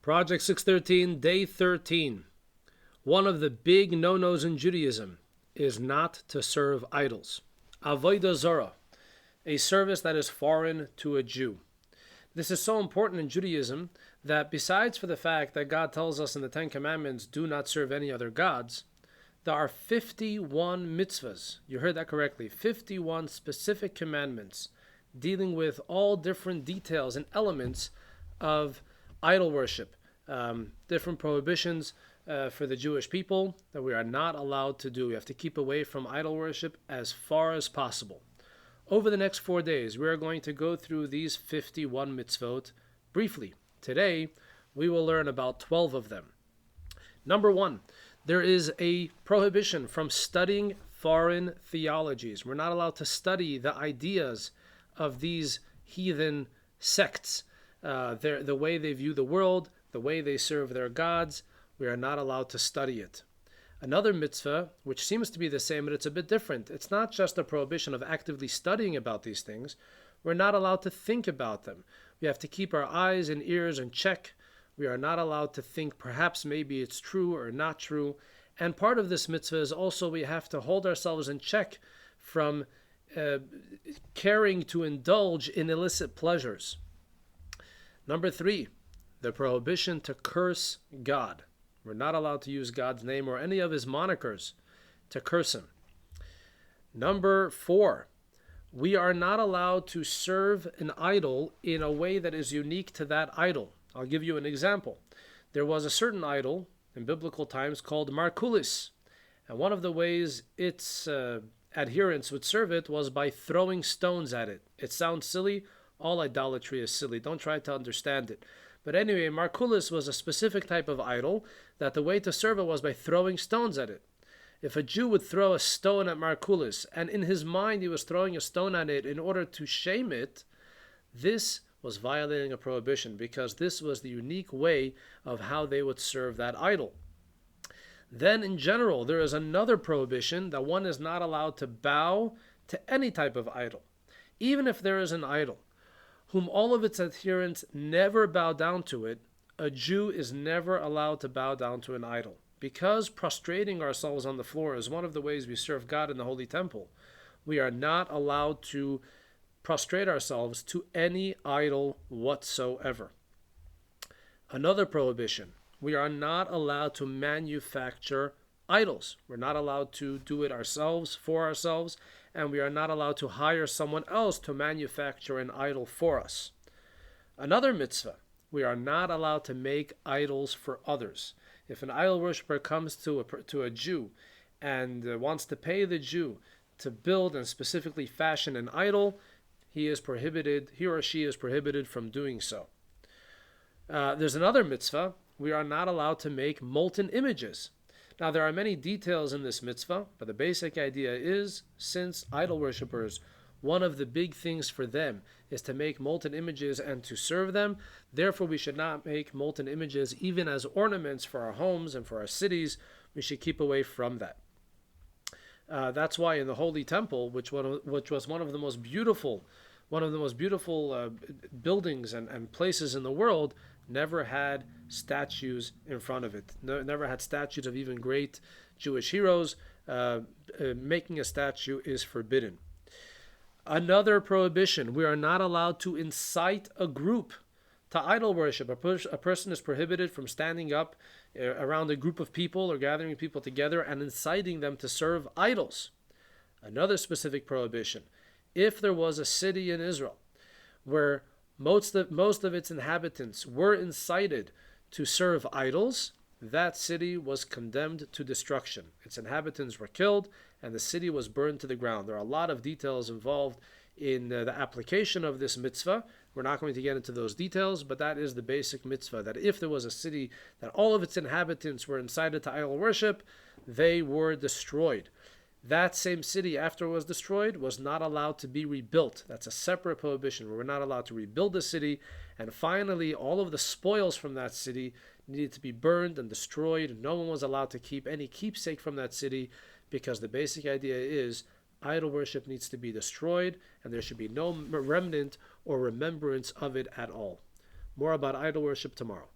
Project 613, Day 13. One of the big no-nos in Judaism is not to serve idols. Avodah Zarah, a service that is foreign to a Jew. This is so important in Judaism that besides for the fact that God tells us in the Ten Commandments, do not serve any other gods, there are 51 mitzvahs. You heard that correctly. 51 specific commandments dealing with all different details and elements of idol worship, different prohibitions for the Jewish people that we are not allowed to do. We have to keep away from idol worship as far as possible. Over the next 4 days, we are going to go through these 51 mitzvot briefly. Today, we will learn about 12 of them. Number 1, there is a prohibition from studying foreign theologies. We're not allowed to study the ideas of these heathen sects, the way they view the world, the way they serve their gods. We are not allowed to study it. Another mitzvah, which seems to be the same, but it's a bit different. It's not just a prohibition of actively studying about these things. We're not allowed to think about them. We have to keep our eyes and ears in check. We are not allowed to think perhaps maybe it's true or not true. And part of this mitzvah is also we have to hold ourselves in check from caring to indulge in illicit pleasures. Number 3, the prohibition to curse God. We're not allowed to use God's name or any of his monikers to curse him. Number 4, we are not allowed to serve an idol in a way that is unique to that idol. I'll give you an example. There was a certain idol in biblical times called Markulis, and one of the ways its adherents would serve it was by throwing stones at it. It sounds silly. All idolatry is silly. Don't try to understand it. But anyway, Markulis was a specific type of idol that the way to serve it was by throwing stones at it. If a Jew would throw a stone at Markulis, and in his mind he was throwing a stone at it in order to shame it, this was violating a prohibition because this was the unique way of how they would serve that idol. Then in general, there is another prohibition that one is not allowed to bow to any type of idol. Even if there is an idol whom all of its adherents never bow down to it, a Jew is never allowed to bow down to an idol. Because prostrating ourselves on the floor is one of the ways we serve God in the Holy Temple, we are not allowed to prostrate ourselves to any idol whatsoever. Another prohibition, we are not allowed to manufacture idols. We're not allowed to do it ourselves, for ourselves, and we are not allowed to hire someone else to manufacture an idol for us. Another mitzvah, we are not allowed to make idols for others. If an idol worshiper comes to a Jew and wants to pay the Jew to build and specifically fashion an idol, he or she is prohibited from doing so. There's another mitzvah, we are not allowed to make molten images. Now, there are many details in this mitzvah, but the basic idea is, since idol worshippers, one of the big things for them is to make molten images and to serve them. Therefore, we should not make molten images even as ornaments for our homes and for our cities. We should keep away from that. That's why in the Holy Temple, which was one of the most beautiful buildings and places in the world, never had statues in front of it. Never had statues of even great Jewish heroes. Making a statue is forbidden. Another prohibition, we are not allowed to incite a group to idol worship. A person is prohibited from standing up around a group of people or gathering people together and inciting them to serve idols. Another specific prohibition, if there was a city in Israel where most of its inhabitants were incited to serve idols, that city was condemned to destruction. Its inhabitants were killed and the city was burned to the ground. There are a lot of details involved in the application of this mitzvah. We're not going to get into those details, but that is the basic mitzvah, that if there was a city that all of its inhabitants were incited to idol worship, they were destroyed. That same city, after it was destroyed, was not allowed to be rebuilt. That's a separate prohibition. We were not allowed to rebuild the city. And finally, all of the spoils from that city needed to be burned and destroyed. No one was allowed to keep any keepsake from that city because the basic idea is idol worship needs to be destroyed and there should be no remnant or remembrance of it at all. More about idol worship tomorrow.